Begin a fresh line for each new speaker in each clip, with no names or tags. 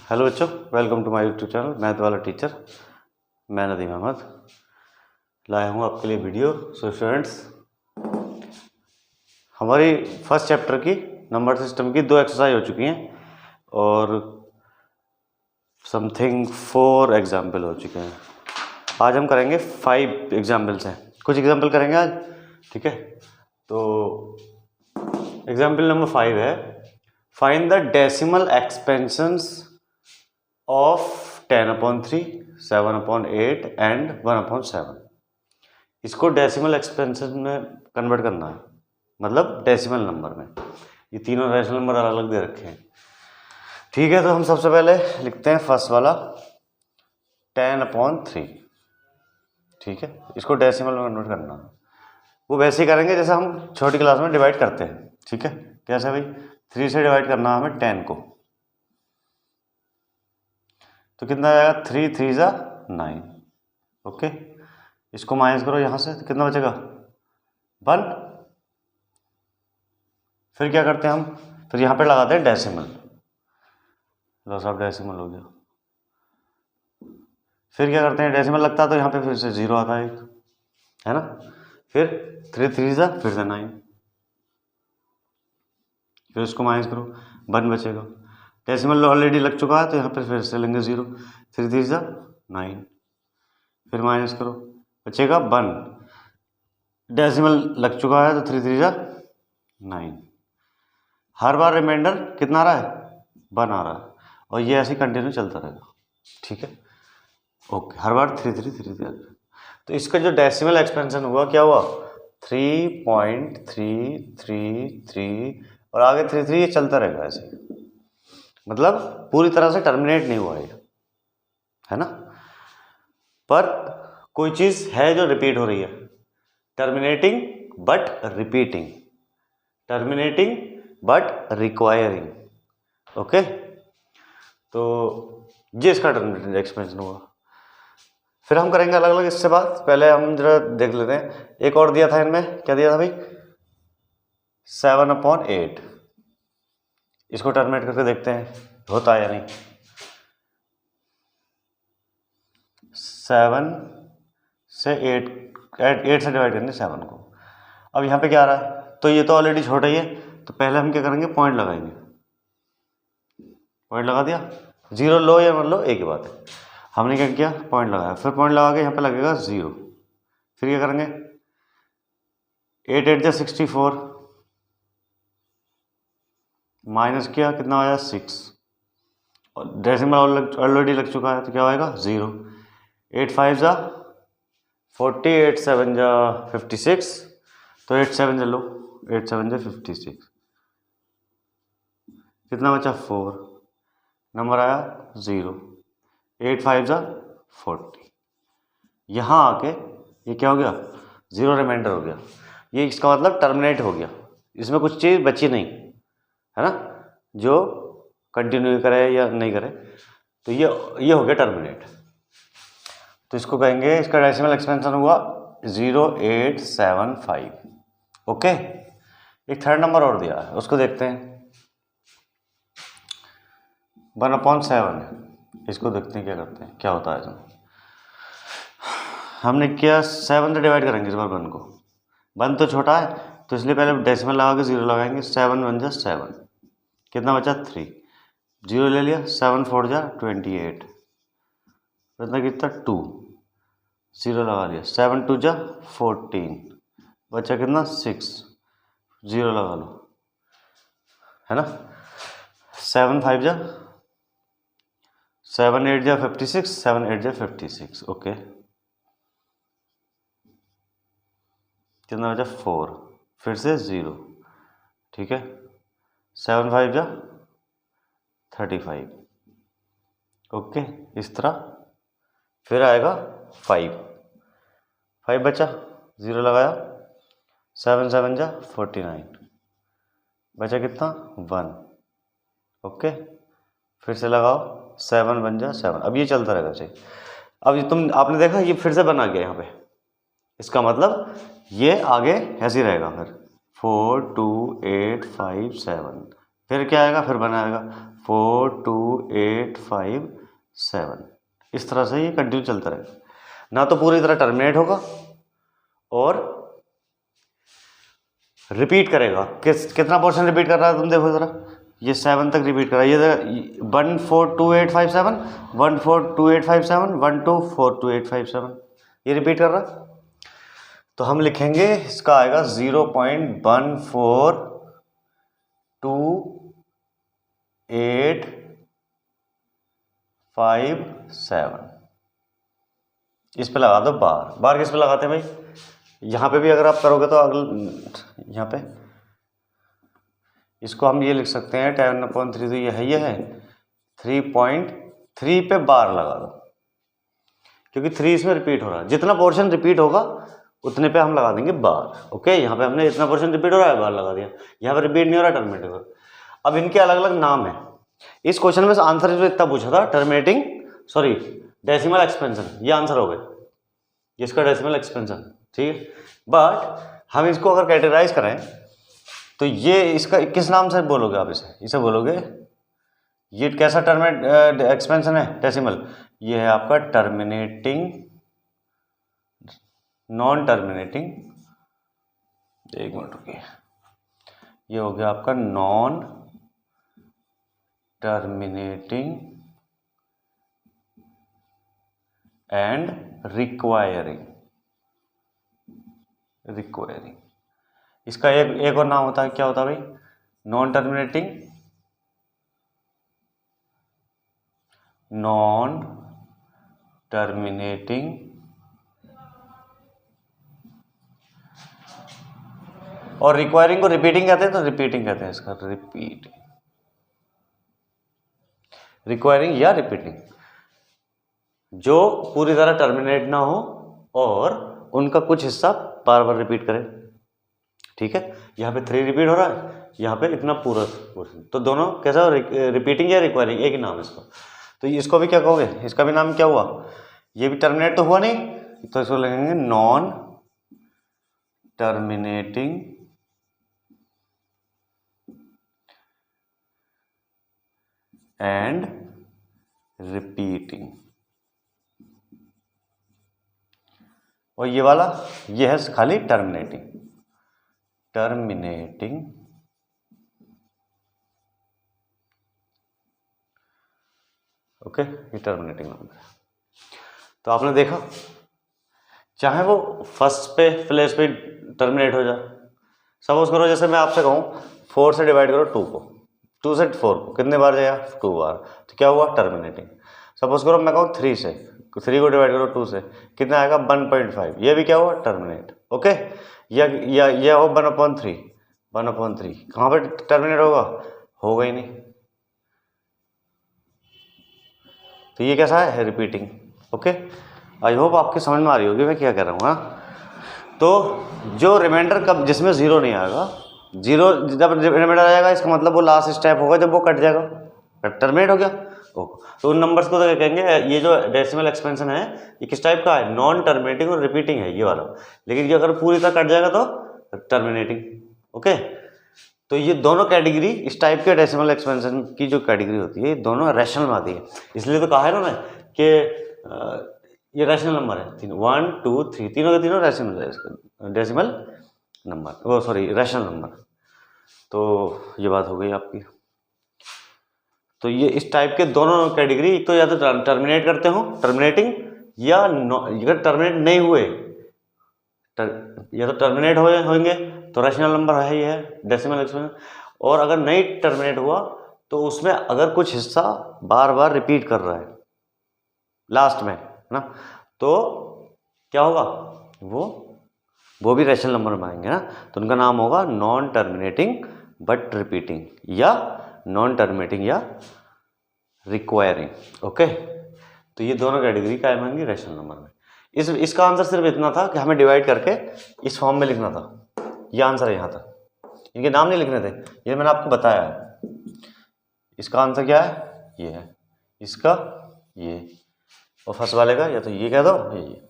Hello बच्चों, welcome to my YouTube channel math वाला teacher. मैं नदीम अहमद लाया हूँ आपके लिए वीडियो। सो स्टूडेंट्स, हमारी फर्स्ट चैप्टर की नंबर सिस्टम की 2 एक्सरसाइज हो चुकी हैं और समथिंग 4 एग्जाम्पल हो चुके हैं। आज हम करेंगे 5 एग्जाम्पल्स हैं, कुछ एग्जाम्पल करेंगे आज, ठीक है। तो एग्जाम्पल नंबर 5 है, find the decimal expansions of 10/3, 7/8 and 1/7। इसको डेसिमल एक्सपेंशन में कन्वर्ट करना है, मतलब डेसिमल नंबर में। ये तीनों डेसिमल नंबर अलग अलग दे रखे हैं, ठीक है। तो हम सबसे पहले लिखते हैं फर्स्ट वाला 10/3, ठीक है। इसको डेसिमल में कन्वर्ट करना है। वो वैसे ही करेंगे जैसे हम छोटी क्लास में डिवाइड करते हैं, ठीक है। कैसे भाई? 3 से डिवाइड करना है हमें 10 को, तो कितना आएगा? 3 3 जा 9, ओके। इसको माइनस करो यहाँ से, तो कितना बचेगा? 1। फिर क्या करते हैं हम? फिर यहाँ पे लगाते हैं डेसिमल, लॉस ऑफ डेसिमल हो गया। फिर क्या करते हैं? डेसिमल लगता है तो यहाँ पे फिर से 0 आता है एक, है ना। फिर 3 3 जा फिर से 9, फिर इसको माइनस करो, 1 बचेगा। डेसिमल ऑलरेडी लग चुका है तो यहाँ पे फिर से लेंगे 0, 3 3 जा 9, फिर माइनस करो, बचेगा 1। डेसिमल लग चुका है तो 3 3 जा 9। हर बार रिमाइंडर कितना आ रहा है? 1 आ रहा है, और ये ऐसे कंटिन्यू चलता रहेगा, ठीक है। ओके, हर बार 3 3 3 3। तो इसका जो डेसिमल एक्सपेंशन हुआ, क्या हुआ? 3.333 और आगे 3 3 ये चलता रहेगा ऐसे, मतलब पूरी तरह से टर्मिनेट नहीं हुआ ये, है ना। पर कोई चीज है जो रिपीट हो रही है, terminating but repeating, terminating but requiring, okay. तो ये इसका टर्मिनेटिंग एक्सपेंशन हुआ। फिर हम करेंगे अलग अलग इससे बात। पहले हम जरा देख लेते हैं, एक और दिया था इनमें, क्या दिया था भाई? 7/8। इसको टर्मिनेट करके देखते हैं होता है या नहीं। 7 से 8 से डिवाइड करेंगे 7 को। अब यहाँ पे क्या आ रहा है? तो ये तो ऑलरेडी छोटा ही है, तो पहले हम क्या करेंगे? पॉइंट लगाएंगे। पॉइंट लगा दिया, 0 लो या मत लो एक ही बात है। हमने क्या किया? पॉइंट लगाया। फिर पॉइंट लगा के यहाँ पे लगेगा 0। फिर क्या करेंगे? 8 8 जा 64, माइनस किया, कितना आया? 6। और डेसिमल ऑलरेडी लग चुका है तो क्या होएगा? 0। 8 5 जा 40, 8 7 जा 56, तो 8 7 जा लो, 8 7 जा 56, कितना बचा? 4। नंबर आया 0। 8 5 जा 40। यहाँ आके ये क्या हो गया? 0 रिमाइंडर हो गया। ये इसका मतलब टर्मिनेट हो गया, इसमें कुछ चीज़ बची नहीं, है ना, जो कंटिन्यू करे या नहीं करे। तो ये हो गया टर्मिनेट। तो इसको कहेंगे, इसका डेसिमल एक्सपेंशन हुआ 0875, ओके। एक थर्ड नंबर और दिया है, उसको देखते हैं। 1/7, इसको देखते हैं क्या करते हैं, क्या होता है। जो हमने किया 7 से डिवाइड करेंगे इस बार 1 को। 1 तो छोटा है तो इसलिए पहले डेसिमल लगा के 0 लगाएंगे। 7 1 जा 7, कितना बचा? 3। 0 ले लिया, 7 4 जा 28, बचा कितना? 2। 0 लगा लिया, 7 2 जा 14, बचा कितना? 6। 0 लगा लो, है ना। 7 5 जा 7 8 जा 56, 7 8 जा 56, ओके। कितना बचा? 4, फिर से 0, ठीक है। 7 5 जा 35, ओके। इस तरह फिर आएगा 5 बचा, 0 लगाया, 7 7 जा 49, बचा कितना? 1, ओके। फिर से लगाओ, 7 1 जा 7। अब ये चलता रहेगा चाहिए। अब ये आपने देखा ये फिर से बना गया यहाँ पे, इसका मतलब ये आगे ऐसे ही रहेगा। फिर 4 2 8 5 7, फिर क्या आएगा? फिर बनाएगा 4 2 8 5 7, इस तरह से ये कंटिन्यू चलता रहेगा। ना तो पूरी तरह टर्मिनेट होगा और रिपीट करेगा। कितना पोर्शन रिपीट कर रहा है तुम देखो जरा, ये 7 तक रिपीट कर रहा है। ये 1 4 2 8 5 7, 1 4 2 8 5 7, 1 2 4 2 8 5 7, ये रिपीट कर रहा है। तो हम लिखेंगे इसका आएगा 0.142857। इस पे लगा दो बार। बार किस पे लगाते हैं भाई, यहाँ पे भी अगर आप करोगे तो अगले यहाँ पे इसको हम ये लिख सकते हैं 10/3, तो ये है 3.3 पे बार लगा दो, क्योंकि 3 इसमें रिपीट हो रहा है। जितना पोर्शन रिपीट होगा उतने पे हम लगा देंगे बार। ओके, यहाँ पे हमने इतना पोर्शन रिपीट हो रहा है बार लगा दिया, यहाँ पे रिपीट नहीं हो रहा टर्मिनेट हो रहा। अब इनके अलग अलग नाम है। इस क्वेश्चन में आंसर इतना पूछा था, टर्मिनेटिंग सॉरी डेसिमल एक्सपेंशन, ये आंसर हो गया, इसका डेसिमल एक्सपेंशन, ठीक है। बट हम इसको अगर कैटेगराइज करें तो ये इसका किस नाम से बोलोगे आप, इसे बोलोगे, ये कैसा टर्मिनेट एक्सपेंशन है डेसिमल, ये है आपका टर्मिनेटिंग, नॉन टर्मिनेटिंग, एक मिनट रुकिए, ये हो गया आपका नॉन टर्मिनेटिंग एंड रिक्वायरिंग। इसका एक और नाम होता है, क्या होता है भाई, नॉन टर्मिनेटिंग, और रिक्वायरिंग को रिपीटिंग कहते हैं, तो रिपीटिंग कहते हैं इसका, रिक्वायरिंग या रिपीटिंग, जो पूरी तरह टर्मिनेट ना हो और उनका कुछ हिस्सा बार बार रिपीट करें, ठीक है। यहाँ पे 3 रिपीट हो रहा है, यहाँ पे इतना पूरा पोर्शन, तो दोनों कैसा, रिपीटिंग या रिक्वायरिंग, एक ही नाम है इसका। तो इसको भी क्या कहोगे, इसका भी नाम क्या हुआ, ये भी टर्मिनेट तो हुआ नहीं, तो इसको लगेंगे नॉन टर्मिनेटिंग एंड रिपीटिंग। और ये वाला, ये है खाली टर्मिनेटिंग, ओके, ये टर्मिनेटिंग नंबर है। तो आपने देखा, चाहे वो फर्स्ट पे प्लेस पे टर्मिनेट हो जाए, सपोज करो जैसे मैं आपसे कहूँ 4 से डिवाइड करो 2 को, 2 से 4 को कितने बार जाएगा, 2 बार, तो क्या हुआ, टर्मिनेटिंग। सपोज करो मैं कहूँ 3 को डिवाइड करो 2 से, कितना आएगा, 1.5, ये भी क्या हुआ, टर्मिनेट। ओके, या हो 1/3, कहाँ पे टर्मिनेट होगा ही नहीं, तो ये कैसा है, रिपीटिंग। ओके, आई होप आपकी समझ में आ रही होगी मैं क्या कह रहा हूँ। हाँ, तो जो रिमाइंडर कब, जिसमें 0 नहीं आएगा, 0 जब रिमाइंडर आ जाएगा, इसका मतलब वो लास्ट स्टेप होगा जब वो कट जाएगा, टर्मिनेट हो गया। तो उन नंबर्स को तो क्या कहेंगे, ये जो डेसिमल एक्सपेंशन है ये किस टाइप का है, नॉन टर्मिनेटिंग और रिपीटिंग है ये वाला। लेकिन ये अगर पूरी तरह कट जाएगा तो टर्मिनेटिंग। ओके, तो ये दोनों कैटेगरी, इस टाइप के डेसिमल एक्सपेंशन की जो कैटेगरी होती है, ये दोनों रैशनल में आती है। इसलिए तो कहा है ना कि ये रैशनल नंबर है, 1 2 3, तीनों के तीनों रैशनल है, इसका डेसिमल नंबर, वो सॉरी रैशनल नंबर। तो ये बात हो गई आपकी। तो ये इस टाइप के दोनों कैटेगरी, एक तो या तो टर्मिनेट करते हो, टर्मिनेटिंग, या अगर टर्मिनेट नहीं हुए, या तो टर्मिनेट होंगे तो रैशनल नंबर है, ये है डेसिमल एक्सपेंशन। और अगर नहीं टर्मिनेट हुआ तो उसमें अगर कुछ हिस्सा बार बार रिपीट कर रहा है लास्ट में, है ना, तो क्या होगा, वो भी रैशनल नंबर में आएंगे ना, तो उनका नाम होगा नॉन टर्मिनेटिंग बट रिपीटिंग, या नॉन टर्मिनेटिंग या रिक्वायरिंग। ओके, तो ये दोनों कैटेगरी क्या आएंगी रैशनल नंबर में। इसका आंसर सिर्फ इतना था कि हमें डिवाइड करके इस फॉर्म में लिखना था, ये आंसर है यहाँ तक, इनके नाम नहीं लिखने थे, ये मैंने आपको बताया है। इसका आंसर क्या है, ये है, इसका ये, और फर्स्ट वाले का या तो ये कह दो ये।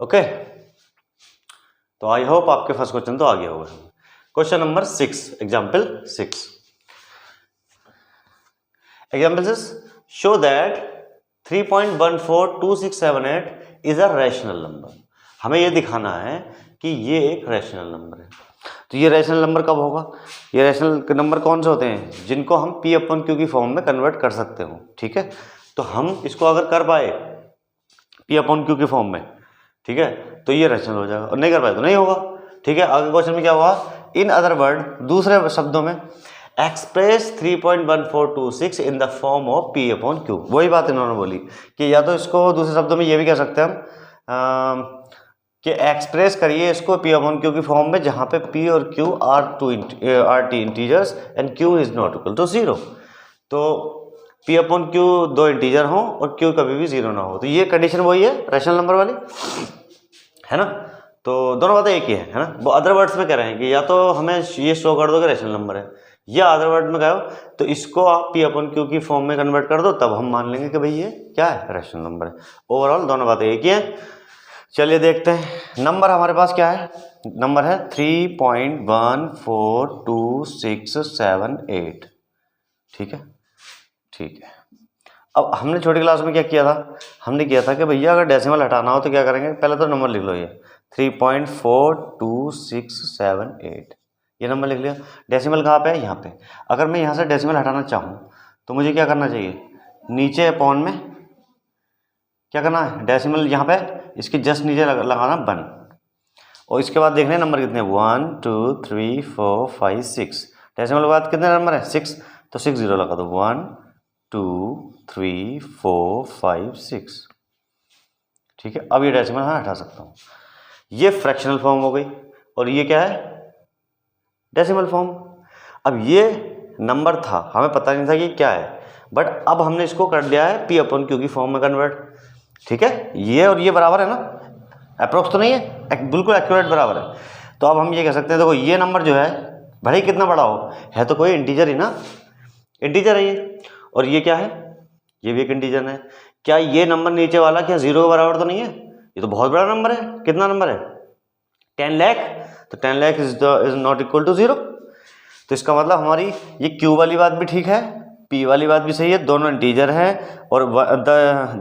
ओके, तो आई होप आपके फर्स्ट क्वेश्चन तो आगे होगा। Question number 6, example 6। Examples show that 3.142678 is a rational number. हमें ये दिखाना है कि ये एक रैशनल नंबर है। तो ये रैशनल नंबर कब होगा? ये रैशनल नंबर कौन से होते हैं? जिनको हम P अपन Q की फॉर्म में कन्वर्ट कर सकते हो। ठीक है, तो हम इसको अगर कर पाए P अपन Q की फॉर्म में, ठीक है, तो ये रैशनल हो जाएगा, और नहीं कर पाए तो नहीं होगा। ठीक है, आगे क्वेश्चन में क्या हुआ? इन अदर वर्ड, दूसरे शब्दों में, express 3.1426 in the form of P upon Q। वही बात इन्होंने बोली कि या तो इसको दूसरे शब्दों में ये भी कह सकते हैं हम कि एक्सप्रेस करिए इसको P अपॉन Q की फॉर्म में, जहाँ पे P और Q are two integers and Q is not equal to 0। तो P अपॉन Q दो इंटीजर हो और Q कभी भी 0 ना हो। तो ये कंडीशन वही है रैशनल नंबर वाली, है ना। तो दोनों बातें एक ही है ना। वो अदर वर्ड्स में कह रहे हैं कि या तो हमें ये शो कर दो कि रैशनल नंबर है, या अदर वर्ड में कहो तो इसको आप P अपन Q की फॉर्म में कन्वर्ट कर दो, तब हम मान लेंगे कि भाई ये क्या है? रैशनल नंबर है। ओवरऑल दोनों बातें एक ही हैं। चलिए देखते हैं नंबर हमारे पास क्या है। नंबर है 3.142678। ठीक है, ठीक है। अब हमने छोटी क्लास में क्या किया था? हमने किया था कि भैया अगर डेसिमल हटाना हो तो क्या करेंगे? पहले तो नंबर लिख लो, ये 3.42678 ये नंबर लिख लिया। डेसिमल कहाँ पे है? यहाँ पे। अगर मैं यहाँ से डेसिमल हटाना चाहूँ तो मुझे क्या करना चाहिए? नीचे अपॉन में क्या करना है? डेसिमल यहाँ पे इसके जस्ट नीचे लगाना 1, और इसके बाद देखने नंबर कितने, 1 2 3 4 5 6। डेसिमल के बाद कितने नंबर है? 6, तो 6 0 लगा दो। 1 2 3 4 5 6। ठीक है, अब ये डेसिमल हाँ हटा सकता हूँ। ये फ्रैक्शनल फॉर्म हो गई, और ये क्या है? Decimal form. अब ये नंबर था, हमें पता नहीं था कि क्या है, बट अब हमने इसको कर दिया है P अपन Q की फॉर्म में कन्वर्ट। ठीक है, ये और ये बराबर है ना, अप्रोक्स तो नहीं है, बिल्कुल एक्यूरेट बराबर है। तो अब हम ये कह सकते हैं, देखो ये नंबर जो है भले ही कितना बड़ा हो, है तो कोई इंटीजर ही ना, इंटीजर है ये। और ये क्या है? ये भी एक इंटीजर है। क्या ये नंबर नीचे वाला क्या 0 के बराबर तो नहीं है? ये तो बहुत बड़ा नंबर है। कितना नंबर है? 10 लाख। तो 10 lakh is not equal to 0। तो इसका मतलब हमारी ये Q वाली बात भी ठीक है, P वाली बात भी सही है, दोनों इंटीजर हैं, और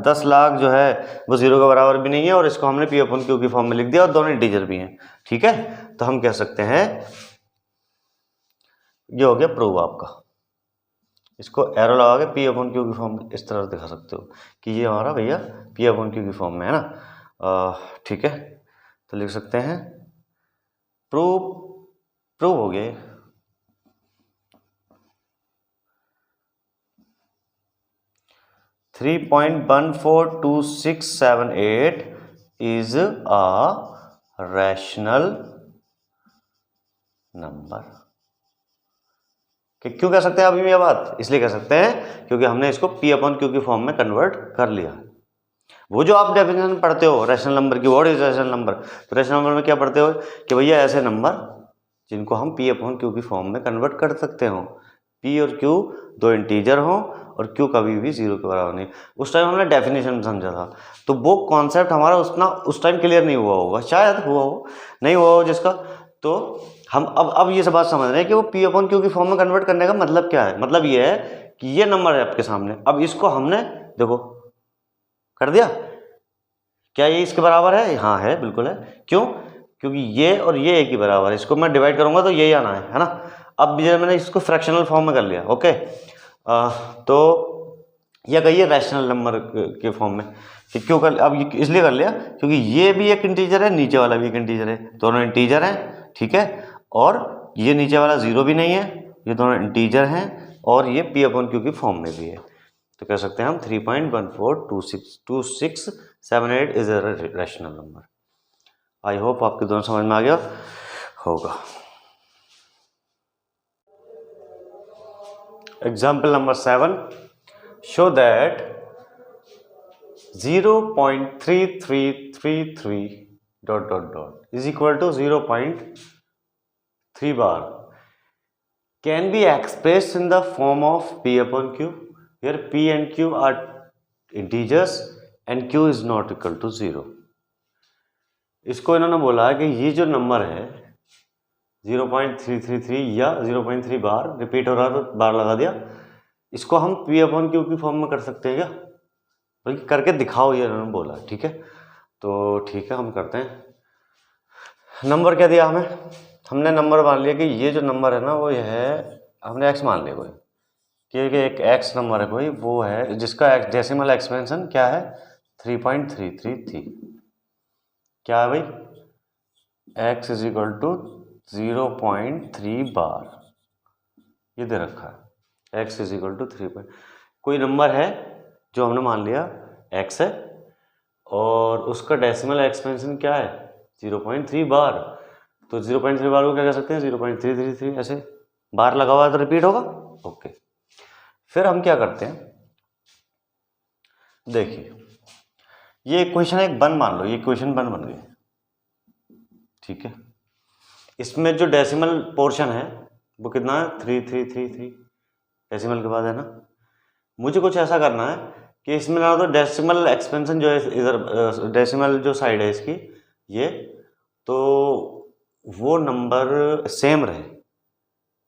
10 लाख जो है वो 0 के बराबर भी नहीं है, और इसको हमने P अपन Q की फॉर्म में लिख दिया, और दोनों इंटीजर भी हैं। ठीक है, तो हम कह सकते हैं ये हो गया प्रूव आपका। इसको एरो लगा के P अपन Q की फॉर्म इस तरह दिखा सकते हो कि ये हमारा भैया P अपन Q की फॉर्म में है ना। ठीक है, तो लिख सकते हैं प्रूव हो गया। 3.142678 is a rational number। क्यों कह सकते हैं अभी ये बात? इसलिए कह सकते हैं क्योंकि हमने इसको P अपन Q की फॉर्म में कन्वर्ट कर लिया। वो जो आप डेफिनेशन पढ़ते हो रैशनल नंबर की, व्हाट इज रैशनल नंबर, तो रैशनल नंबर में क्या पढ़ते हो कि भैया ऐसे नंबर जिनको हम P अपन Q की फॉर्म में कन्वर्ट कर सकते हो, P और Q दो इंटीजर हो और Q कभी भी 0 के बराबर नहीं। उस टाइम हमने डेफिनेशन समझा था, तो वो कॉन्सेप्ट हमारा उस टाइम क्लियर नहीं हुआ होगा, शायद हुआ हो, नहीं हुआ हो जिसका। तो हम अब ये सब बात समझ रहे हैं कि वो P अपन Q की फॉर्म में कन्वर्ट करने का मतलब क्या है। मतलब ये है कि ये नंबर है आपके सामने, अब इसको हमने देखो कर दिया, क्या ये इसके बराबर है? हाँ है, बिल्कुल है। क्यों? क्योंकि ये और ये एक ही बराबर है। इसको मैं डिवाइड करूंगा तो यही आना है ना। अब ये मैंने इसको फ्रैक्शनल फॉर्म में कर लिया, ओके। तो यह कहिए रैशनल नंबर के फॉर्म में कि क्यों कर, अब इसलिए कर लिया क्योंकि ये भी एक इंटीजर है, नीचे वाला भी एक इंटीजर है, दोनों इंटीजर हैं। ठीक है, और ये नीचे वाला 0 भी नहीं है, ये दोनों इंटीजर हैं, और ये P अपन Q की फॉर्म में भी है। तो कह सकते हैं हम 3.142678 is a rational number. I hope आपके दोनों समझ में आ गया होगा। Example number 7, show that 0.3333 ... is equal to 0.3 bar can be expressed in the form of P upon Q where P and Q are integers and Q is not equal to 0। इसको इन्होंने बोला कि ये जो नंबर है 0.333 या 0.3 बार repeat हो रहा है तो बार लगा दिया, इसको हम पी अपॉन क्यू की फॉर्म में कर सकते हैं क्या, बल्कि करके दिखाओ ये उन्होंने बोला, ठीक है। तो ठीक है हम करते हैं। नंबर क्या दिया हमें, हमने नंबर मान लिया कि ये जो नंबर है ना वो ये है, हमने एक्स मान लिया कोई कि एक एक्स नंबर है कोई, वो है जिसका डेसिमल एक्सपेंशन क्या है 3.333। क्या है भाई, x इज इक्वल टू 0.3 बार, ये दे रखा है x इज इक्वल टू 3 कोई नंबर है जो हमने मान लिया x है और उसका डेसिमल एक्सपेंशन क्या है 0.3 बार। तो 0.3 बार को क्या कह सकते हैं 0.333, ऐसे बार लगा हुआ है तो रिपीट होगा। ओके, फिर हम क्या करते हैं, देखिए ये इक्वेशन एक वन मान लो, ये इक्वेशन वन बन गई, ठीक है। इसमें जो डेसिमल पोर्शन है वो कितना है 3333, डेसिमल के बाद है ना। मुझे कुछ ऐसा करना है कि इसमें ना तो डेसिमल एक्सपेंशन जो है इधर डेसिमल जो साइड है इसकी ये, तो वो नंबर सेम रहे,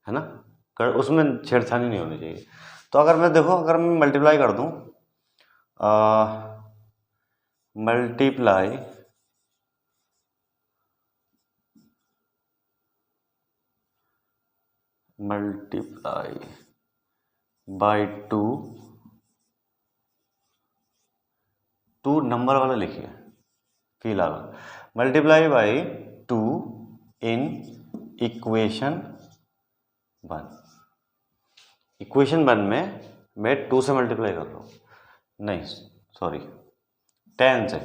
है ना, उसमें छेड़छाड़ी नहीं होनी चाहिए। तो अगर मैं देखो, अगर मैं मल्टीप्लाई कर दूं, मल्टीप्लाई बाय 2 नंबर वाला लिखिए फिलहाल, multiply by 2 in equation 1। Equation 1 में मैं 2 से मल्टीप्लाई कर रहा हूँ, नहीं सॉरी 10 से।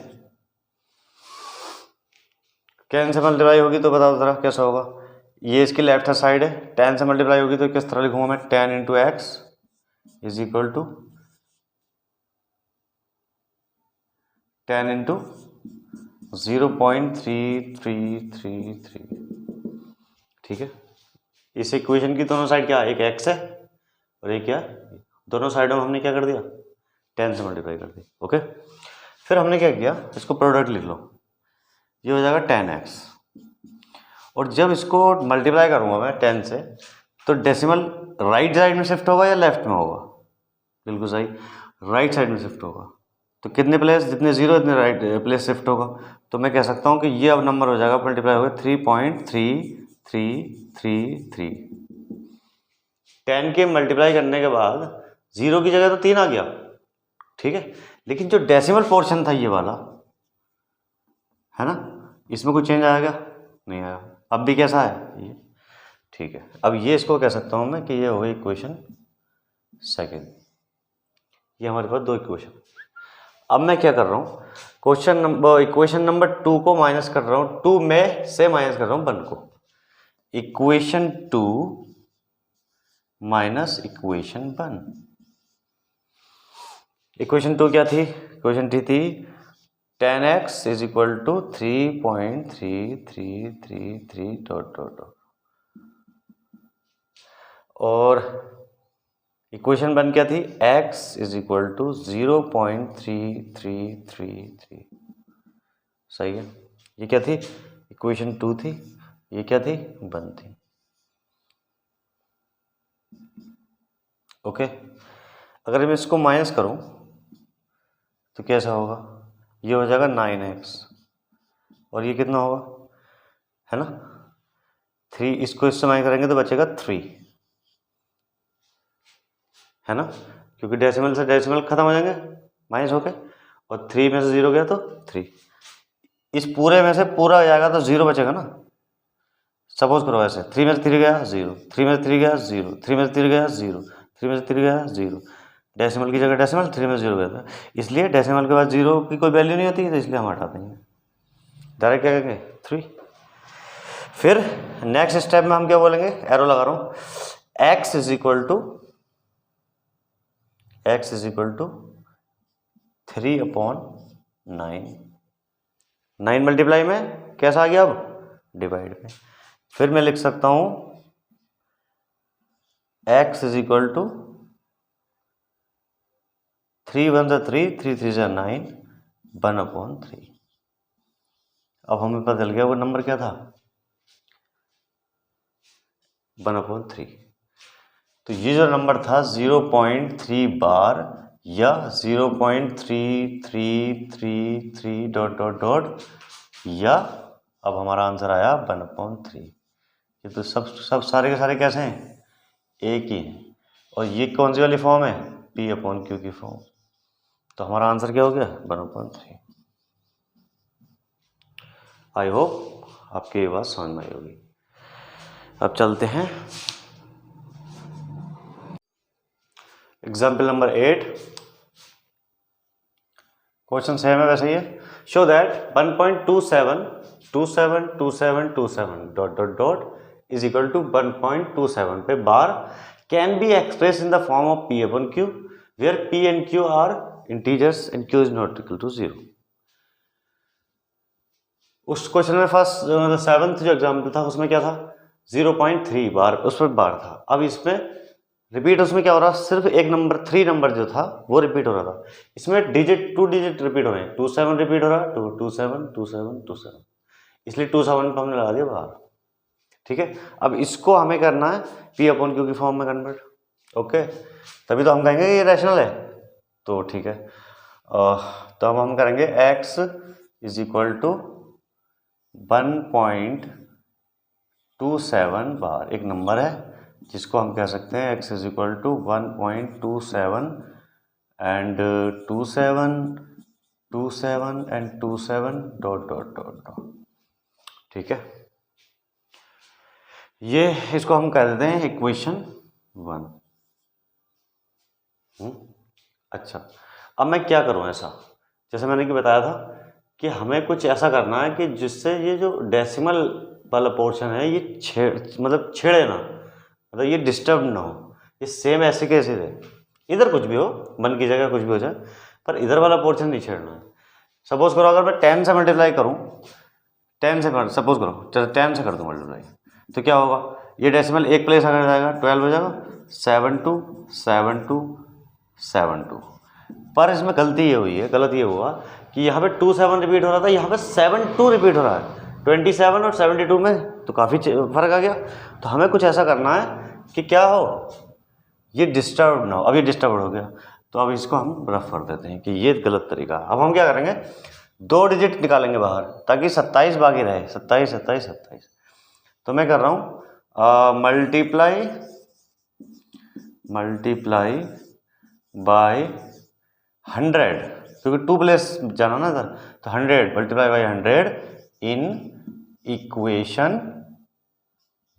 10 से मल्टीप्लाई होगी तो बताओ जरा कैसा होगा, ये इसकी लेफ्ट हैंड साइड है, 10 से मल्टीप्लाई होगी तो किस तरह लिखूंगा मैं, 10 into x is equal to 10 into 0.3333, ठीक है। इस इक्वेशन की दोनों साइड क्या, एक एक्स है और एक क्या, दोनों साइडों में हमने क्या कर दिया 10 से मल्टीप्लाई कर दिया। ओके, फिर हमने क्या किया, इसको प्रोडक्ट लिख लो, ये हो जाएगा 10x, और जब इसको मल्टीप्लाई करूंगा मैं 10 से तो डेसिमल राइट साइड में शिफ्ट होगा या लेफ्ट में होगा, बिल्कुल सही राइट साइड में शिफ्ट होगा। तो कितने प्लेस, जितने जीरो इतने राइट प्लेस शिफ्ट होगा। तो मैं कह सकता हूँ कि ये अब नंबर हो जाएगा मल्टीप्लाई होगा 3.3333। 10 के मल्टीप्लाई करने के बाद जीरो की जगह तो 3 आ गया, ठीक है, लेकिन जो डेसिमल पोर्शन था ये वाला, है ना, इसमें कुछ चेंज आया क्या, नहीं आया, अब भी कैसा है ये, ठीक है। अब ये इसको कह सकता हूँ मैं कि ये हो गई इक्वेशन सेकेंड, ये हमारे पास दो इक्वेशन। अब मैं क्या कर रहा हूँ, इक्वेशन नंबर 2 को माइनस कर रहा हूँ, 2 में से माइनस कर रहा हूँ 1 को, इक्वेशन 2 माइनस इक्वेशन 1। इक्वेशन 2 क्या थी, इक्वेशन थी 10x is equal to 3.3333 dot dot dot, और इक्वेशन 1 क्या थी, x इज इक्वल टू 0.3333। सही है, ये क्या थी इक्वेशन 2 थी, ये क्या थी 1 थी। ओके, अगर मैं इसको माइनस करूं तो कैसा होगा, ये हो जाएगा 9x, और ये कितना होगा, है ना 3, इसको इससे माइनस करेंगे तो बचेगा 3, है ना, क्योंकि डेसिमल से डेसिमल खत्म हो जाएंगे माइनस होके, और 3 में से 0 गया तो 3, इस पूरे में से पूरा आ जाएगा तो 0 बचेगा ना। सपोज करो ऐसे 3 में से 3 गया 0, 3 में से 3 गया 0, 3 में से 3 गया 0, 3 में से 3 गया 0, डेसिमल की जगह डेसिमल, 3 में से 0 गया था, इसलिए डेसिमल के बाद 0 की कोई वैल्यू नहीं होती, तो इसलिए हम हटा देंगे, डायरेक्ट क्या करेंगे 3। फिर नेक्स्ट स्टेप में हम क्या बोलेंगे, एरो लगा रहा हूँ, x is equal to 3/9, 9 multiply में कैसा आ गया, अब डिवाइड में। फिर मैं लिख सकता हूं x इज इक्वल टू 3 1 3, 3 3 9, 1/3। अब हमें पता चल गया वो नंबर क्या था 1/3। तो ये जो नंबर था 0.3 बार या 0.3333 डॉट डॉट डॉट, या अब हमारा आंसर आया 1/3। ये तो सब सारे के सारे कैसे हैं, एक ही हैं। और ये कौन सी वाली फॉर्म है, P/Q की फॉर्म। तो हमारा आंसर क्या हो गया, 1/3। आई होप आपकी ये बात समझ में आई होगी। अब चलते हैं एग्जाम्पल नंबर 8। क्वेश्चन सेम है वैसे ही है। Show that 1.27 dot dot dot is equal to 1.27 पे bar can be express in the form of P/Q where P and Q are integers and Q is not equal to 0। उस question में first 7th जो example था उसमें क्या था, 0.3 बार, उस पर बार था। अब इसमें रिपीट उसमें क्या हो रहा, सिर्फ एक नंबर 3 नंबर जो था वो रिपीट हो रहा था। इसमें डिजिट 2 डिजिट रिपीट हो रहे हैं, 27 रिपीट हो रहा है, 27 इसलिए 27 को हमने लगा दिया बाहर। ठीक है, अब इसको हमें करना है P/Q की फॉर्म में कन्वर्ट। ओके, तभी तो हम कहेंगे ये रैशनल है। तो ठीक है, तो अब हम करेंगे x is equal to 1.27 bar, एक नंबर है जिसको हम कह सकते हैं x is equal to 1.27 and 27 and 27 dot dot dot dot. ठीक है, ये इसको हम कह देते हैं इक्वेशन 1। अच्छा, अब मैं क्या करूं ऐसा, जैसे मैंने कि बताया था कि हमें कुछ ऐसा करना है कि जिससे ये जो डेसिमल वाला पोर्शन है ये छेड़े ना, मतलब ये डिस्टर्ब ना हो, ये सेम ऐसे कैसे रहे, इधर कुछ भी हो, मन की जगह कुछ भी हो जाए, पर इधर वाला पोर्शन नहीं छेड़ना है। सपोज करो अगर मैं 10 से मल्टीप्लाई करूँ, 10 से कर, सपोज करो 10 से कर दूँ मल्टीप्लाई, तो क्या होगा, ये डेसिमल एक प्लेस अगर जाएगा 12 हो जाएगा, 7 पर इसमें गलती ये हुई है, गलत ये हुआ कि यहाँ पे 27 रिपीट हो रहा था, यहाँ पे 72 रिपीट हो रहा है। 27 और 72 में तो काफ़ी फर्क आ गया। तो हमें कुछ ऐसा करना है कि क्या हो, ये डिस्टर्ब ना हो। अब ये डिस्टर्ब हो गया, तो अब इसको हम रफ कर देते हैं कि ये गलत तरीका। अब हम क्या करेंगे, 2 डिजिट निकालेंगे बाहर ताकि 27 बाकी रहे, 27। तो मैं कर रहा हूँ मल्टीप्लाई बाय 100, क्योंकि 2 प्लेस जाना ना इधर, तो 100 multiply by 100 in equation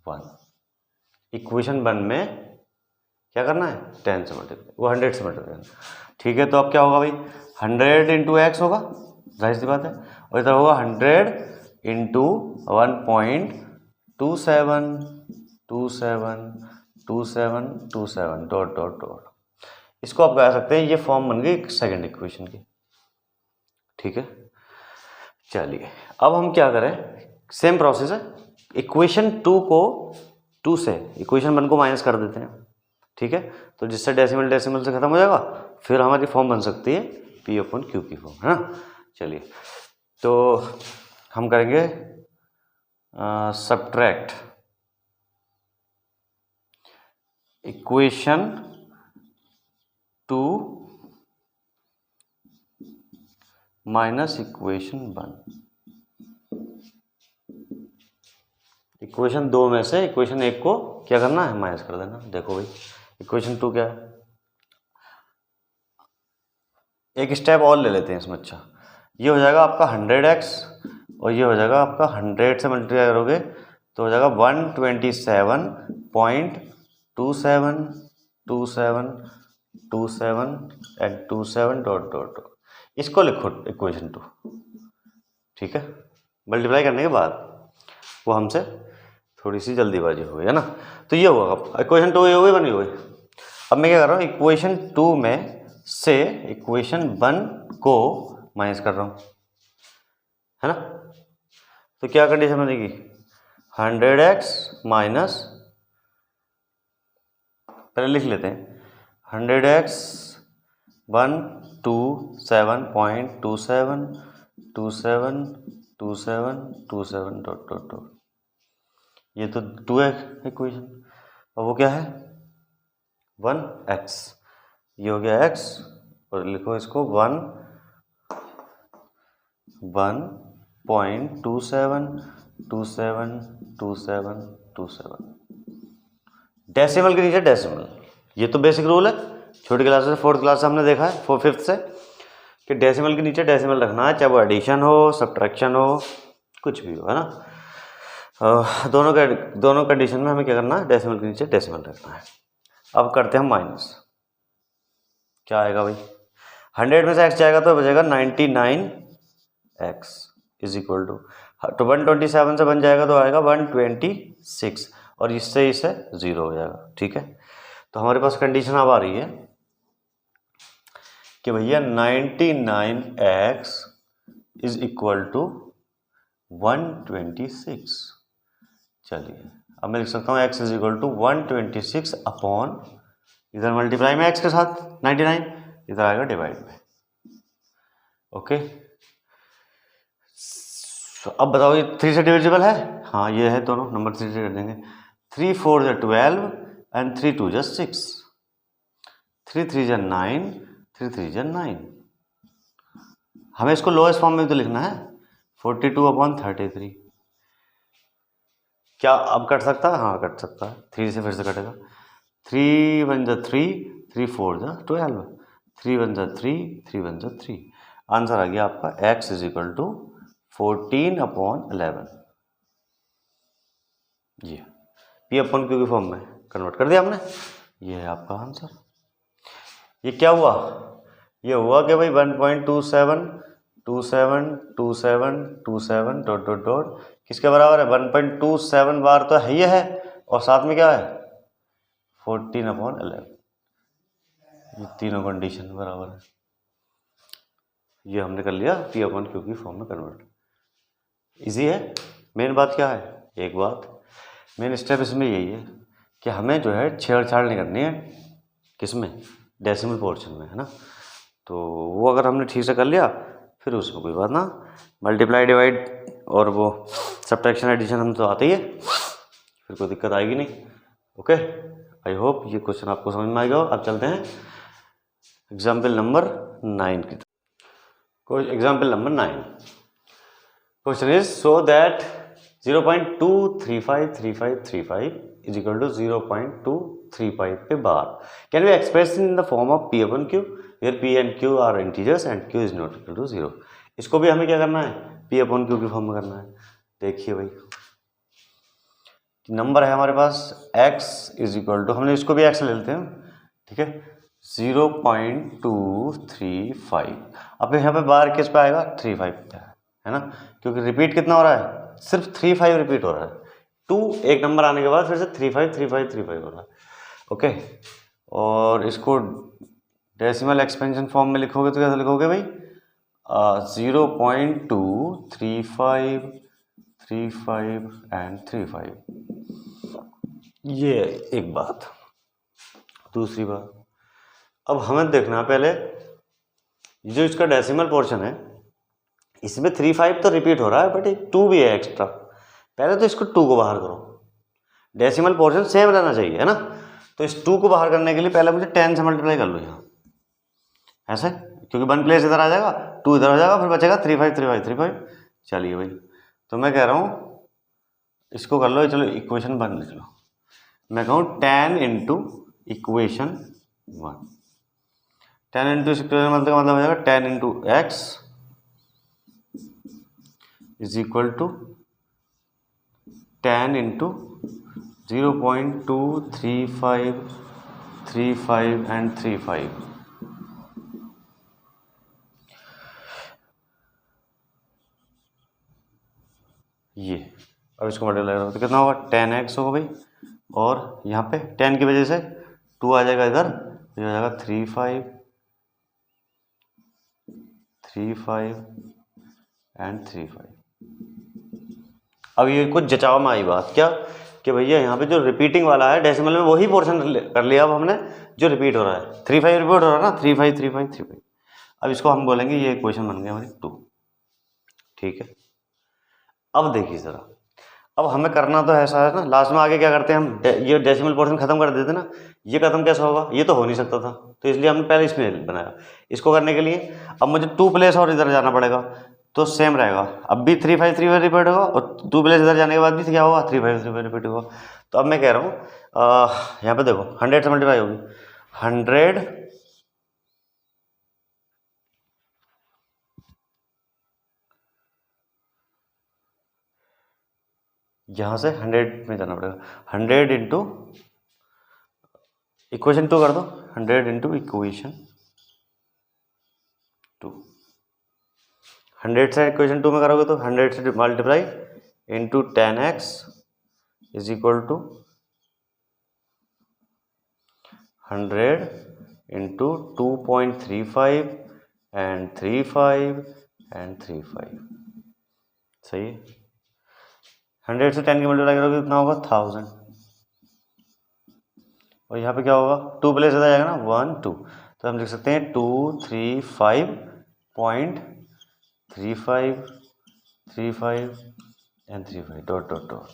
1। Equation 1 में क्या करना है, 10 से मल्टीप्लाई, वो 100 से मल्टीप्लाई। ठीक है, तो अब क्या होगा भाई, 100 इंटू एक्स होगा, जाहिर सी बात है, और इधर होगा 100 इंटू 1.27 डॉट डॉट डॉट। इसको आप कह सकते हैं ये फॉर्म बन गई सेकंड इक्वेशन की। ठीक है, चलिए अब हम क्या करें, सेम प्रोसेस है, इक्वेशन 2 को 2 से इक्वेशन 1 को माइनस कर देते हैं। ठीक है, तो जिससे डेसिमल से खत्म हो जाएगा, फिर हमारी फॉर्म बन सकती है P/Q की फॉर्म, है ना। चलिए, तो हम करेंगे subtract equation 2 minus equation 1। Equation 2 में से इक्वेशन 1 को क्या करना है, माइनस कर देना। देखो भाई, इक्वेशन 2 क्या है, एक स्टेप और ले लेते हैं इसमें। अच्छा, ये हो जाएगा आपका 100x और ये हो जाएगा आपका 100 से मल्टीप्लाई करोगे तो हो जाएगा 127.27 एंड 27 डॉट डॉट डॉट। इसको लिखो इक्वेशन 2। ठीक है, मल्टीप्लाई करने के बाद वो हमसे थोड़ी सी जल्दीबाजी हो गई है ना। तो ये होगा इक्वेशन 2, ये हो गई, बनी हुई। अब मैं क्या कर रहा हूँ, इक्वेशन 2 में से इक्वेशन 1 को माइनस कर रहा हूँ, है ना। तो क्या कंडीशन बनेगी, 100x माइनस, पहले लिख लेते हैं 100x 127.27 डॉट डॉट डॉट। ये तो 2 है इक्वेशन, और वो क्या है 1x, ये हो गया x, और लिखो इसको 1.27272727। डेसिमल के नीचे डेसिमल, ये तो बेसिक रूल है, छोटी क्लास से, फोर्थ क्लास से हमने देखा है, फिफ्थ से, कि डेसिमल के नीचे डेसिमल रखना है, चाहे वो एडिशन हो, सब्ट्रैक्शन हो, कुछ भी हो, है ना। दोनों कंडीशन में हमें क्या करना है, डेसिमल के नीचे डेसिमल रखना है। अब करते हैं माइनस, क्या आएगा भाई, 100 में से x जाएगा तो बचेगा 99x इज इक्वल टू, तो 127 से बन जाएगा तो आएगा 126, और इससे 0 हो जाएगा। ठीक है, तो हमारे पास कंडीशन अब आ रही है कि भैया 99x इज इक्वल टू 126। चलिए अब मैं लिख सकता हूँ x is equal to 126 upon, इधर मल्टीप्लाई में x के साथ 99, इधर आएगा डिवाइड में। ओके, अब बताओ ये 3 से डिविजिबल है, हाँ ये है, दोनों नंबर 3 से कर देंगे। 3 4 = 12 एंड 3 2 = 6, 3 3 = 9, 3 3 = 9। हमें इसको लोएस्ट फॉर्म में तो लिखना है, 42/33। क्या अब कट सकता है, हाँ कट सकता है, 3 से फिर से कटेगा। 3 1 = 3, 3 4 = 12, 3 1 = 3, 3 1 = 3। आंसर आ गया आपका x इज इक्वल टू 14/11। ये P/Q की फॉर्म में कन्वर्ट कर दिया हमने, ये है आपका आंसर। ये क्या हुआ, ये हुआ कि भाई 1.27272727 डॉट डॉट डॉट किसके बराबर है, 1.27 बार तो है, ये है, और साथ में क्या है 14/11, ये तीनों कंडीशन बराबर है। ये हमने कर लिया P/Q की फॉर्म में कन्वर्ट। इजी है। मेन बात क्या है, एक बात मेन स्टेप इसमें यही है कि हमें जो है छेड़छाड़ नहीं करनी है, किसमें, डेसिमल पोर्शन में, है ना। तो वो अगर हमने ठीक से कर लिया फिर उसमें कोई बात ना, मल्टीप्लाई डिवाइड और वो सब्ट्रैक्शन एडिशन हम तो आते ही है, फिर कोई दिक्कत आएगी नहीं। ओके, आई होप ये क्वेश्चन आपको समझ में आएगा। अब चलते हैं एग्जाम्पल नंबर 9 की तरफ। Example number 9, question is so that 0.2353535 is equal to 0.235 पे bar can be express in the form of P/Q where P and Q are integers and Q is not equal to 0। इसको भी हमें क्या करना है, P/Q की form में करना है। देखिए भाई, नंबर है हमारे पास x इज इक्वल टू, हमने इसको भी x ले लेते हैं, ठीक है, 0.235। अब यहाँ पे बार किस पे आएगा, 35 पे है ना, क्योंकि रिपीट कितना हो रहा है, सिर्फ 35 रिपीट हो रहा है। 2 एक नंबर आने के बाद फिर से 35 35 35 हो रहा है। ओके, और इसको डेसिमल एक्सपेंशन फॉर्म में लिखोगे तो कैसे लिखोगे भाई, 0.23535 एंड 35। ये एक बात। दूसरी बात, अब हमें देखना पहले जो इसका डेसिमल पोर्शन है, इसमें 35 तो रिपीट हो रहा है, बट एक 2 भी है एक्स्ट्रा। पहले तो इसको 2 को बाहर करो, डेसिमल पोर्शन सेम रहना चाहिए, है ना। तो इस 2 को बाहर करने के लिए पहले मुझे 10 से मल्टीप्लाई कर लो यहाँ, ऐसे, क्योंकि 1 प्लेस इधर आ जाएगा, 2 इधर हो जाएगा, फिर बचेगा 35 35 35। चलिए भाई, तो मैं कह रहा हूँ इसको कर लो, चलो इक्वेशन 1 लिख लो। मैं कहूँ 10 इंटू इक्वेशन 1, 10 इंटू इक्वेशन मतलब हो जाएगा 10 into x is equal to 10 into 0.23535 and 35। ये अब इसको मल्टीप्लाई करो तो कितना होगा, 10x होगा भाई, और यहाँ पे 10 की वजह से 2 आ जाएगा इधर, ये हो जाएगा 35 एंड 35। अब ये कुछ जचाव में आई बात क्या, कि भैया यहाँ पे जो रिपीटिंग वाला है डेसिमल में वही पोर्शन कर लिया अब हमने जो रिपीट हो रहा है, 35 रिपीट हो रहा है ना, 35 35 35। अब इसको हम बोलेंगे ये इक्वेशन बन गया हमारी 2, ठीक है। अब देखिए ज़रा, अब हमें करना तो ऐसा है ना, लास्ट में आगे क्या करते हैं हम, ये डेसिमल पोर्शन खत्म कर देते ना, ये खत्म कैसे होगा, ये तो हो नहीं सकता था, तो इसलिए हमने पहले इसमें बनाया। इसको करने के लिए अब मुझे 2 प्लेस और इधर जाना पड़ेगा, तो सेम रहेगा, अब भी 3 5 3 5 रिपीट होगा, और 2 प्लेस इधर जाने के बाद भी क्या होगा, 3 5 3 5 रिपीट होगा। तो अब मैं कह रहा हूँ यहाँ पे देखो 100 से मल्टीप्लाई होगी, 100 यहाँ से 100 में जाना पड़ेगा, 100 इंटू इक्वेशन 2 कर दो, 100 इंटू इक्वेशन 2, 100 से इक्वेशन 2 में करोगे तो 100 से multiply into 10x is equal to 100 into 2.35 and 35 and 35, सही है। 100 से 10 की मल्टीप्लाई करोगे कितना होगा, 1000, और यहाँ पे क्या होगा, 2 प्लेस आ जाएगा ना, 1 2, तो हम लिख सकते हैं 235.35 35 एंड 35 डॉट डॉट डॉट,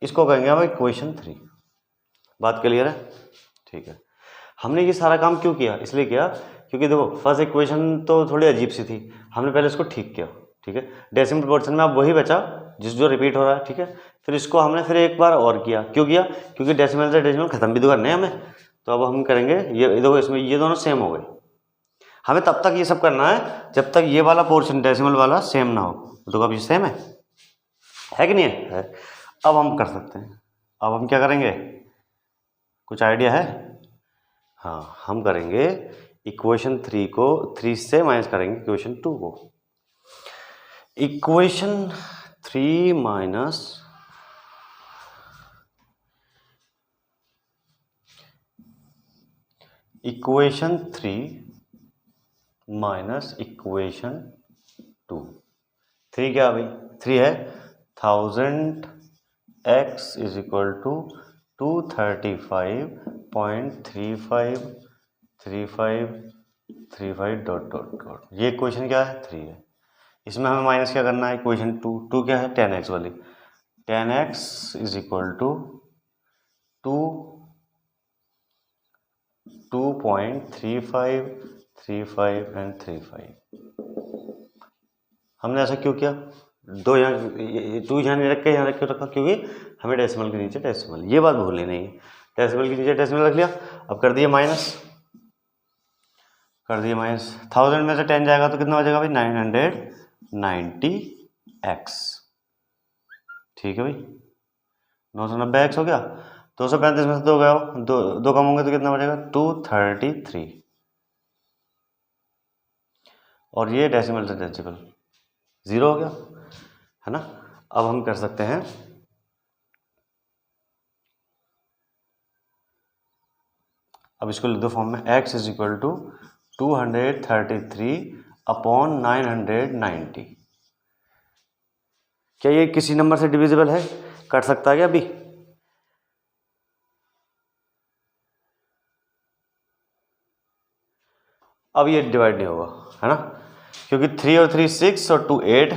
इसको कहेंगे हम इक्वेशन 3। बात क्लियर है, ठीक है। हमने ये सारा काम क्यों किया, इसलिए किया क्योंकि देखो फर्स्ट इक्वेशन तो थोड़ी अजीब सी थी, हमने पहले इसको ठीक किया, ठीक है। डेसिमल पोर्शन में अब वही बचा जो रिपीट हो रहा है, ठीक है। फिर इसको हमने फिर एक बार और किया, क्यों किया, क्योंकि डेसिमल से डेसिमल खत्म भी तो करने हैं हमें, तो अब हम करेंगे ये, देखो इसमें ये दोनों सेम हो गए। हमें तब तक ये सब करना है जब तक ये वाला पोर्शन डेसिमल वाला सेम ना हो, तो अब ये सेम है कि नहीं है? अब हम कर सकते हैं, अब हम क्या करेंगे, कुछ आइडिया है? हाँ, हम करेंगे इक्वेशन 3 को 3 से माइनस करेंगे इक्वेशन 2 को। Equation 3 minus equation 3 minus equation 2, 3 क्या भाई, 3 है 1000x is equal to 235.3535 dot dot dot, ये इक्वेशन क्या है, 3 है। इसमें हमें माइनस क्या करना है, इक्वेशन 2 क्या है, 10x वाली, 10x is equal to 2.3535 and 35। हमने ऐसा क्यों किया, 2 यहाँ 2 यहाँ नहीं रख के यहाँ रख क्यों रखा, क्योंकि हमें डेसिमल के नीचे डेसिमल, ये बात भूलनी नहीं, डेसिमल के नीचे डेसिमल रख लिया। अब कर दिया माइनस, 1000 में से 10 जाएगा तो कितना बचेगा भाई, 990x, ठीक है भाई, 990x हो गया। 235 में से 2 गया, दो कम होंगे तो कितना बचेगा, 233, और ये डेसिमल से डेसिमल 0 हो गया, है ना। अब हम कर सकते हैं, अब इसको लिख दो फॉर्म में, x इज इक्वल टू 233/990। क्या ये किसी नंबर से डिविजिबल है, कर सकता है क्या अभी? अब ये डिवाइड नहीं होगा, है ना, क्योंकि 3 और 3 6 और 2 8,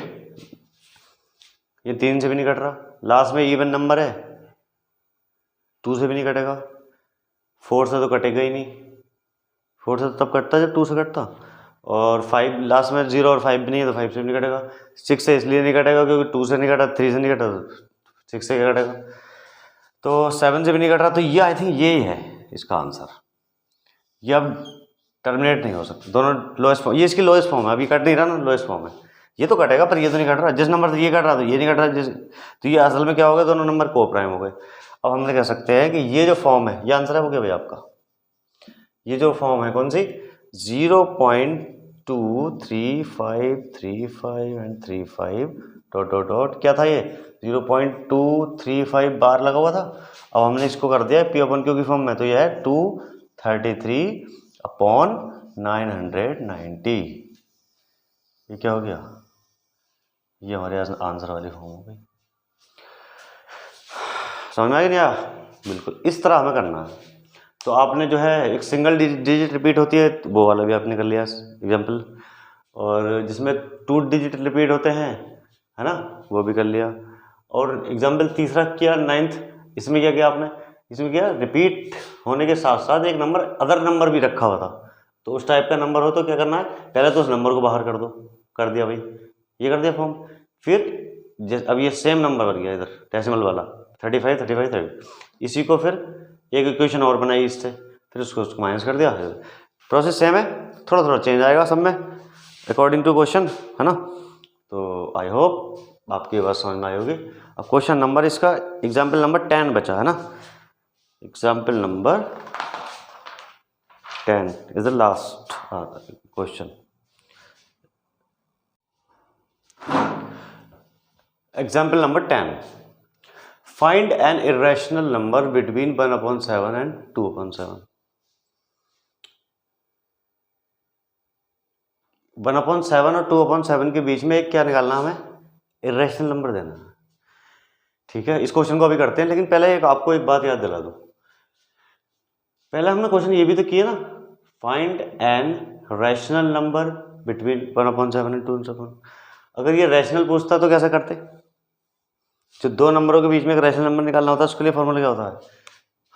ये 3 से भी नहीं कट रहा, लास्ट में इवन नंबर है, 2 से भी नहीं कटेगा, 4 से तो कटेगा ही नहीं, 4 से तो तब कटता जब 2 से कटता, और 5 लास्ट में 0 और 5 भी नहीं है तो 5 से भी नहीं कटेगा, 6 से इसलिए नहीं कटेगा क्योंकि 2 से नहीं कटा, 3 से नहीं कटा तो 6 से कटेगा, तो 7 से भी नहीं कट रहा, तो ये आई थिंक यही है इसका आंसर। ये अब टर्मिनेट नहीं हो सकता, दोनों लोएस्ट फॉर्म, ये इसकी लोएस्ट फॉर्म है, अभी कट नहीं रहा ना, लोएस्ट फॉर्म है, ये तो कटेगा पर ये तो नहीं कट रहा, जिस नंबर से ये कट रहा तो ये नहीं कट रहा, तो ये असल में क्या हो गया, दोनों नंबर को प्राइम हो गए। अब हमने कह सकते हैं कि ये जो फॉर्म है, ये आंसर है वो क्या भाई आपका, ये जो फॉर्म है कौन सी, 0.23535 एंड 35 डॉट डॉट डॉट, क्या था ये 0.235 बार लगा हुआ था, अब हमने इसको कर दिया P/Q की फॉर्म में, तो ये है 233/990, ये क्या हो गया, ये हमारे आंसर वाली फॉर्म हो गई। समझ में आ गया नहीं आया? बिल्कुल इस तरह हमें करना है। तो आपने जो है एक सिंगल डिजिट रिपीट होती है, वो वाला भी आपने कर लिया एग्जाम्पल, और जिसमें 2 डिजिट रिपीट होते हैं, है ना, वो भी कर लिया, और एग्जाम्पल तीसरा किया 9th, इसमें क्या किया आपने, इसमें क्या रिपीट होने के साथ साथ एक नंबर अदर नंबर भी रखा हुआ था। तो उस टाइप का नंबर हो तो क्या करना है, पहले तो उस नंबर को बाहर कर दो, कर दिया भाई, ये कर दिया फॉर्म। फिर अब ये सेम नंबर बन गया इधर डेसिमल वाला 35 35 30, इसी को फिर एक इक्वेशन और बनाई इससे, फिर उसको माइनस कर दिया। प्रोसेस सेम है, थोड़ा थोड़ा चेंज आएगा सब में अकॉर्डिंग टू क्वेश्चन, है ना। तो आई होप आपकी बात समझ में आई होगी। अब क्वेश्चन नंबर इसका एग्जाम्पल नंबर 10 बचा है ना, example number 10 is the last question. Example number 10, find an irrational number between 1/7 and 2/7। 1/7 और 2/7 के बीच में एक क्या निकालना, हमें इरेशनल नंबर देना है, ठीक है। इस क्वेश्चन को अभी करते हैं, लेकिन पहले आपको एक बात याद दिला दूं। पहले हमने क्वेश्चन ये भी तो किया ना, find an rational number between 1/7 and 2/7। अगर ये रैशनल पूछता तो कैसे करते, जो दो नंबरों के बीच में एक रैशनल नंबर निकालना होता है उसके लिए फॉर्मूला क्या होता है,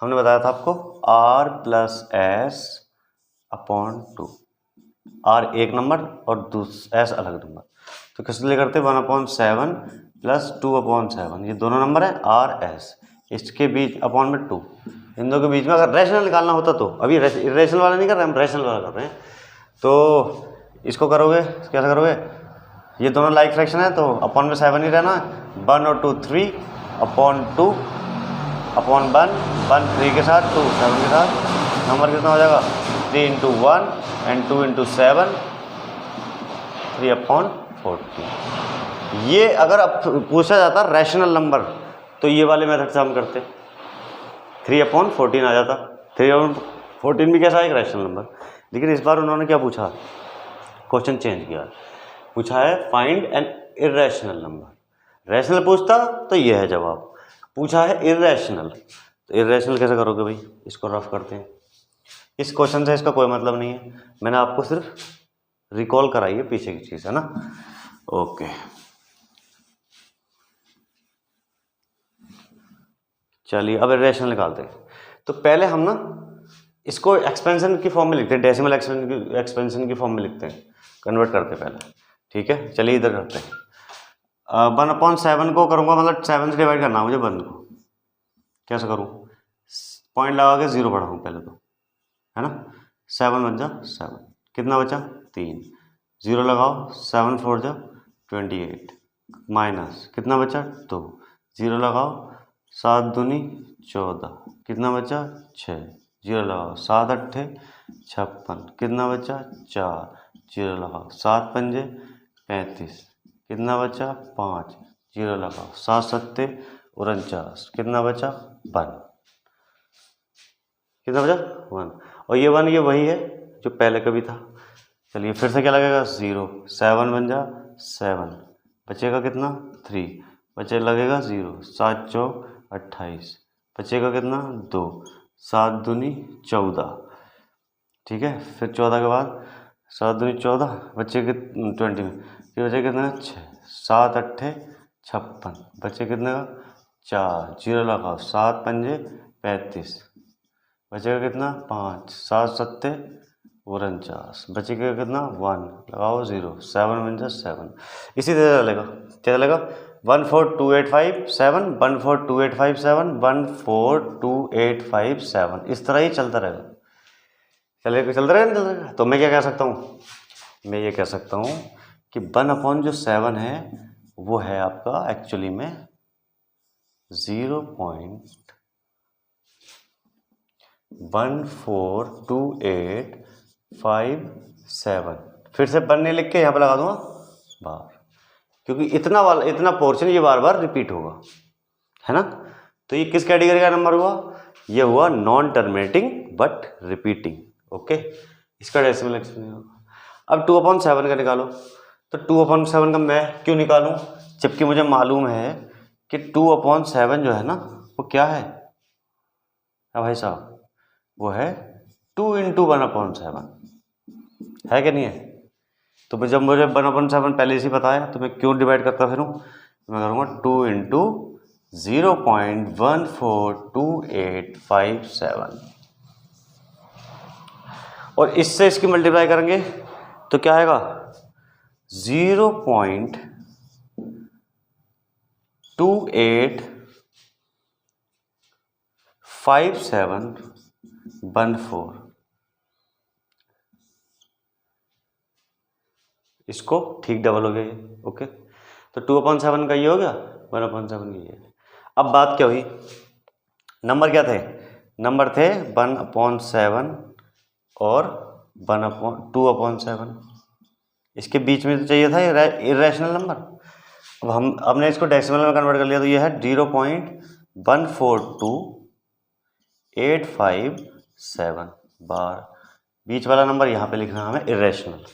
हमने बताया था आपको r+s/2। r एक नंबर और s अलग नंबर, तो किस लिए करते 1/7 + 2/7, ये दोनों नंबर है r/s, इसके बीच अपॉन में 2, इन दोनों के बीच में अगर रैशनल निकालना होता तो, अभी इरेशनल वाला नहीं कर रहे हम, रैशनल वाला कर रहे हैं। तो इसको करोगे कैसे करोगे, ये दोनों लाइक फ्रैक्शन है तो अपॉन में 7 ही रहना है, 1 और 2 3/2/1 1 3 के साथ 2 7 के साथ, नंबर कितना हो जाएगा 3 × 1 एंड 2 × 7 3/14। ये अगर अब पूछा जाता रैशनल नंबर तो ये वाले मेथड से हम करते 3/14 आ जाता। 3/14 भी कैसा एक रैशनल नंबर, लेकिन इस बार उन्होंने क्या पूछा, क्वेश्चन चेंज किया, पूछा है find an irrational number. Rational पूछता तो ये है जवाब, पूछा है इरेशनल, तो इरेशनल कैसे करोगे भाई, इसको रफ करते हैं। इस क्वेश्चन से इसका कोई मतलब नहीं है, मैंने आपको सिर्फ रिकॉल कराई है पीछे की चीज़, है ना। ओके चलिए अब इरेशनल निकालते हैं। तो पहले हम ना इसको एक्सपेंशन की फॉर्म में लिखते हैं, डेसिमल एक्सपेंशन की फॉर्म में लिखते हैं, कन्वर्ट करते हैं पहले, ठीक है। चलिए इधर करते हैं, 1/7 को करूँगा, मतलब 7 से डिवाइड करना मुझे 1 को, कैसे करूँ, पॉइंट लगा के 0 बढ़ाऊँ पहले तो, है ना। 7 बन जा 7, कितना बचा 3, 0 लगाओ, 7 4 जा 28, माइनस कितना बचा 2, 0 लगाओ, 7 दूनी 14, कितना बचा 6, 0 लगाओ, 7 8 56, कितना बचा 4, 0 लगाओ, 7 5 35, कितना बचा 5, 0 लगाओ, 7 7 49, कितना बचा 1, कितना बचा 1, और ये 1 ये वही है जो पहले का भी था। चलिए फिर से क्या लगेगा 0, 7 बन जा 7, बचेगा कितना 3, बचे लगेगा 0, 7 4 28, बचेगा कितना 2, 7 दूनी 14, ठीक है। फिर 14 के बाद 7 दूनी 14, बच्चे के 20 में फिर बचे कितना 6, 7 8 56, बचे कितने का 4, 0 लगाओ, 7 5 35, बचेगा कितना 5, 7 7 49, बचेगा कितना 1, लगाओ 0, 7 बन जा 7। इसी तरह चलेगा, क्या चलेगा 14285 14285 14285 इस तरह ही चलता रहेगा, चलता रहेगा। तो मैं क्या कह सकता हूँ, मैं ये कह सकता हूँ कि 1/7 है वो है आपका एक्चुअली में 0.142857। फिर से 1 नहीं लिख के यहाँ पे लगा दूंगा बार, क्योंकि इतना पोर्शन ये बार बार रिपीट होगा, है ना। तो ये किस कैटेगरी का नंबर हुआ, ये हुआ non terminating but repeating, okay. इसका डेसिमल एक्सपेंशन होगा। अब 2/7 का निकालो, तो 2/7 का मैं क्यों निकालूं, जबकि मुझे मालूम है कि 2/7 जो है ना वो क्या है, भाई साहब वो है 2 × 1/7, है कि नहीं है। तो जब मुझे 1/7 पहले से पता है तो मैं क्यों डिवाइड करता फिरूं, मैं करूँगा 2 इंटू 0.142857 और इससे इसकी मल्टीप्लाई करेंगे तो क्या आएगा 0.285714। इसको ठीक डबल हो गया ये, ओके। तो 2/7 का ये हो गया, 1/7 ये। अब बात क्या हुई, नंबर क्या थे, नंबर थे 1/7 और 2/7। इसके बीच में तो चाहिए था इरेशनल नंबर। अब हमने इसको डेसिमल में कन्वर्ट कर लिया, तो ये है 0.142857 बार। बीच वाला नंबर यहाँ पे लिखना है हमें इरेशनल,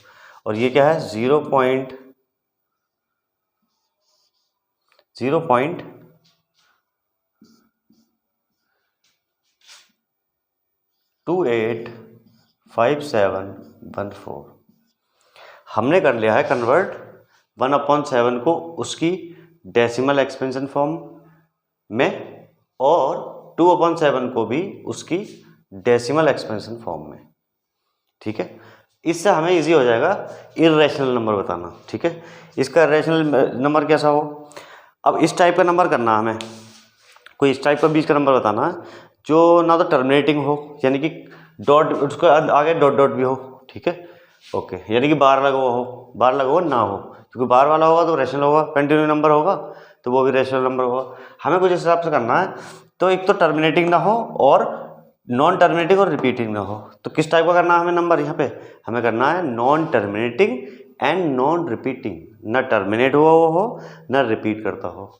और ये क्या है 0.285714। हमने कर लिया है कन्वर्ट 1/7 को उसकी डेसिमल एक्सपेंशन फॉर्म में और 2/7 को भी उसकी डेसिमल एक्सपेंशन फॉर्म में, ठीक है। इससे हमें इजी हो जाएगा इरेशनल नंबर बताना, ठीक है। इसका इरेशनल नंबर कैसा हो, अब इस टाइप का नंबर करना है हमें, कोई इस टाइप का बीच का नंबर बताना है जो ना तो टर्मिनेटिंग हो, यानी कि डॉट उसके आगे डॉट डॉट भी हो, ठीक है, ओके। यानी कि बार लगा हुआ हो, बार लगा हुआ ना हो, क्योंकि बार वाला होगा तो रेशनल होगा, कंटिन्यू नंबर होगा तो वो भी रेशनल नंबर होगा। हमें कुछ हिसाब से करना है, तो एक तो टर्मिनेटिंग ना हो और नॉन टर्मिनेटिंग और रिपीटिंग ना हो। तो किस टाइप का करना है हमें नंबर, यहाँ पे हमें करना है non terminating and non repeating, न टर्मिनेट हुआ हो न रिपीट करता हो,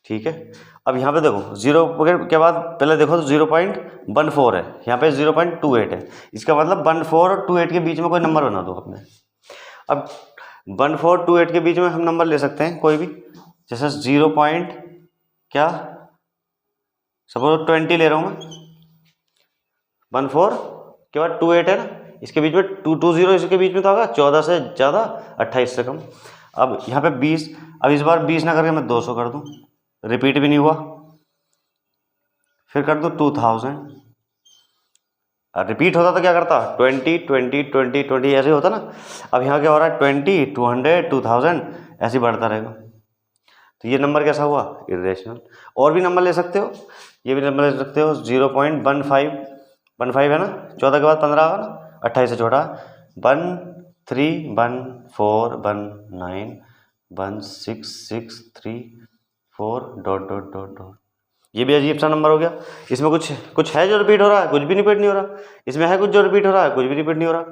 ठीक है। अब यहाँ पे देखो 0 के बाद पहले देखो तो 0.14 है, यहाँ पे 0.28 है, इसका मतलब 14 और 28 के बीच में कोई नंबर बना दो अपने। अब 14 28 के बीच में हम नंबर ले सकते हैं कोई भी, जैसे 0. क्या सपोज 20 ले रहा हूँ मैं, 14 के बाद 28 है ना, इसके बीच में 220 इसके बीच में तो होगा 14 से ज़्यादा 28 से कम। अब यहाँ पे 20, अब इस बार 20 ना करके मैं 200 कर दूँ, रिपीट भी नहीं हुआ, फिर कर दूँ 2000। रिपीट होता तो क्या करता 20 20 20 20 ऐसे होता ना। अब यहाँ क्या हो रहा है 20 200 2000 ऐसे बढ़ता रहेगा। तो ये नंबर कैसा हुआ इरेशनल। और भी नंबर ले सकते हो, ये भी नंबर ले सकते हो 0.15 है ना, 14 के बाद 15 आगा ना, 28 से छोटा 1 3 1 4 1 9 1 6 6 3 4 डॉट डॉट डॉट डॉट। ये भी अजीब सा नंबर हो गया, इसमें कुछ है जो रिपीट हो रहा है, कुछ भी रिपीट नहीं हो रहा, इसमें है कुछ जो रिपीट हो रहा है, कुछ भी रिपीट नहीं हो रहा।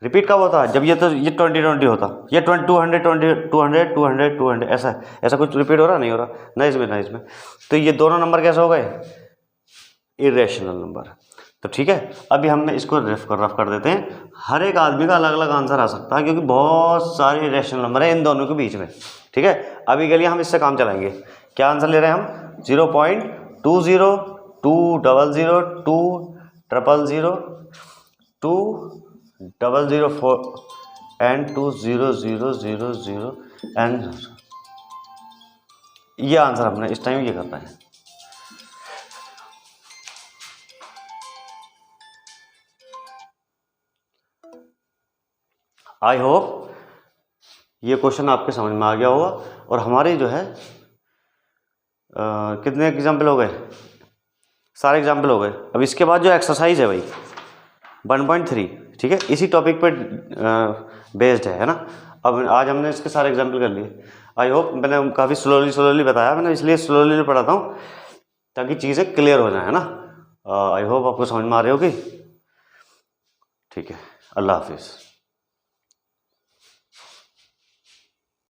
रिपीट कब होता है, जब ये 20 होता, ये 200 ऐसा कुछ रिपीट हो रहा नहीं हो रहा, ना इसमें ना इसमें। तो ये दोनों नंबर कैसे हो गए इरेशनल नंबर। तो ठीक है, अभी हम इसको रफ कर देते हैं। हर एक आदमी का अलग अलग आंसर आ सकता है, क्योंकि बहुत सारे इरेशनल नंबर है इन दोनों के बीच में, ठीक है। अभी के लिए हम इससे काम चलाएंगे। क्या आंसर ले रहे हैं हम 0.20 200 200 200 एंड 2000 एंड ये आंसर हमने इस टाइम ये करना है। आई होप ये क्वेश्चन आपके समझ में आ गया होगा। और हमारे जो है कितने एग्जाम्पल हो गए, सारे एग्जाम्पल हो गए। अब इसके बाद जो एक्सरसाइज है भाई 1.3, ठीक है, इसी टॉपिक पर बेस्ड है ना। अब आज हमने इसके सारे एग्जाम्पल कर लिए। आई होप मैंने काफ़ी स्लोली बताया, मैंने इसलिए स्लोली पढ़ाता हूँ ताकि चीज़ें क्लियर हो जाए, है ना। आई होप आपको समझ में आ रही होगी, ठीक है। अल्लाह हाफिज़।